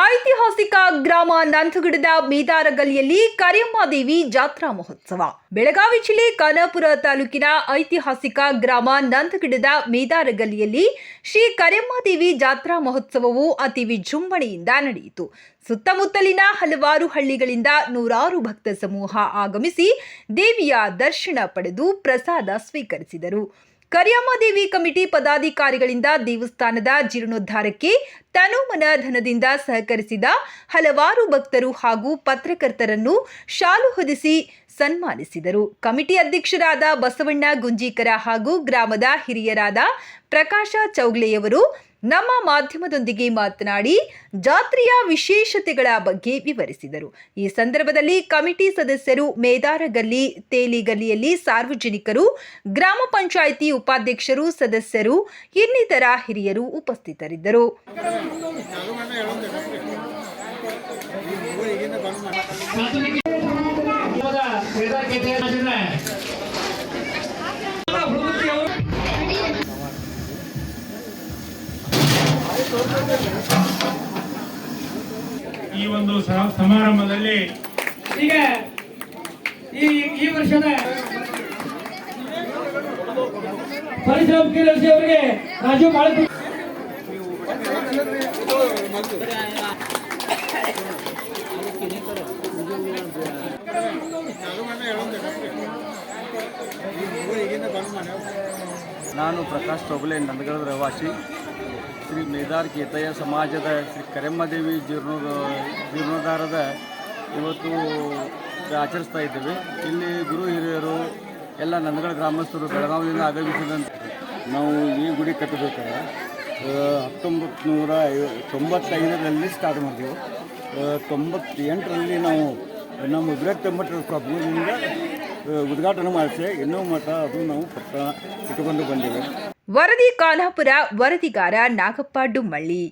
ಐತಿಹಾಸಿಕ ಗ್ರಾಮ ನಂದಗಡದ ಮೇದಾರಗಲ್ಲಿಯಲ್ಲಿ ಕರಿಯಮ್ಮದೇವಿ ಜಾತ್ರಾ ಮಹೋತ್ಸವ. ಬೆಳಗಾವಿ ಜಿಲ್ಲೆ ಖಾನಾಪುರ ತಾಲೂಕಿನ ಐತಿಹಾಸಿಕ ಗ್ರಾಮ ನಂದಗಡದ ಮೇದಾರಗಲ್ಲಿಯಲ್ಲಿ ಶ್ರೀ ಕರಿಯಮ್ಮದೇವಿ ಜಾತ್ರಾ ಮಹೋತ್ಸವವು ಅತಿ ವಿಜೃಂಭಣೆಯಿಂದ ನಡೆಯಿತು. ಸುತ್ತಮುತ್ತಲಿನ ಹಲವಾರು ಹಳ್ಳಿಗಳಿಂದ ನೂರಾರು ಭಕ್ತ ಸಮೂಹ ಆಗಮಿಸಿ ದೇವಿಯ ದರ್ಶನ ಪಡೆದು ಪ್ರಸಾದ ಸ್ವೀಕರಿಸಿದರು. ಕರಿಯಮ್ಮದೇವಿ ಕಮಿಟಿ ಪದಾಧಿಕಾರಿಗಳಿಂದ ದೇವಸ್ಥಾನದ ಜೀರ್ಣೋದ್ಧಾರಕ್ಕೆ ತನುಮನ ಧನದಿಂದ ಸಹಕರಿಸಿದ ಹಲವಾರು ಭಕ್ತರು ಹಾಗೂ ಪತ್ರಕರ್ತರನ್ನು ಶಾಲು ಹೊದಿಸಿ ಸನ್ಮಾನಿಸಿದರು. ಕಮಿಟಿ ಅಧ್ಯಕ್ಷರಾದ ಬಸವಣ್ಣ ಗುಂಜೀಕರ ಹಾಗೂ ಗ್ರಾಮದ ಹಿರಿಯರಾದ ಪ್ರಕಾಶ ಚೌಗ್ಲೆಯವರು ನಮ್ಮ ಮಾಧ್ಯಮದೊಂದಿಗೆ ಮಾತನಾಡಿ ಜಾತ್ರೆಯ ವಿಶೇಷತೆಗಳ ಬಗ್ಗೆ ವಿವರಿಸಿದರು. ಈ ಸಂದರ್ಭದಲ್ಲಿ ಕಮಿಟಿ ಸದಸ್ಯರು, ಮೇದಾರಗಲ್ಲಿ, ತೇಲಿಗಲ್ಲಿಯಲ್ಲಿ ಸಾರ್ವಜನಿಕರು, ಗ್ರಾಮ ಪಂಚಾಯಿತಿ ಉಪಾಧ್ಯಕ್ಷರು, ಸದಸ್ಯರು, ಇನ್ನಿತರ ಹಿರಿಯರು ಉಪಸ್ಥಿತರಿದ್ದರು. ಈ ಒಂದು ಸಮಾರಂಭದಲ್ಲಿ ಈಗ ಈ ವರ್ಷದ ಪರಿಸರ ಮುಖ್ಯದರ್ಶಿ ಅವರಿಗೆ ರಾಜು ಮಾಳತಿ ನಾನು ಪ್ರಕಾಶ್ ಚೌಗಲೆ, ನಂದಗಡದ ರವಾಸಿ. ಶ್ರೀ ಮೇದಾರ್ ಕೇತಯ್ಯ ಸಮಾಜದ ಶ್ರೀ ಕರಿಯಮ್ಮದೇವಿ ಜೀರ್ಣೋದ್ಧಾರದ ಇವತ್ತು ಆಚರಿಸ್ತಾ ಇದ್ದೇವೆ. ಇಲ್ಲಿ ಗುರು ಹಿರಿಯರು ಎಲ್ಲ ನಂದಗಡ ಗ್ರಾಮಸ್ಥರು ಬೆಳಗಾವಿಯಿಂದ ಆಗಮಿಸಿದಂತೆ ನಾವು ಈ ಗುಡಿ ಕಟ್ಟಬೇಕಾದ್ರೆ 1995ರಲ್ಲಿ ಸ್ಟಾರ್ಟ್ ಮಾಡಿದೆವು. 98ರಲ್ಲಿ ನಾವು ನಮ್ಮ ಬೃಹತ್ ಮಠದ ಊರಿನಿಂದ ಉದ್ಘಾಟನೆ ಮಾಡಿಸಿ ಇನ್ನೂ ಮಠ ಅದು ನಾವು ಇಟ್ಟುಕೊಂಡು ಬಂದಿವೆ. ವರದಿ ಖಾನಾಪುರ, ವರದಿಗಾರ ನಾಗಪ್ಪ ಡುಮ್ಮಳ್ಳಿ.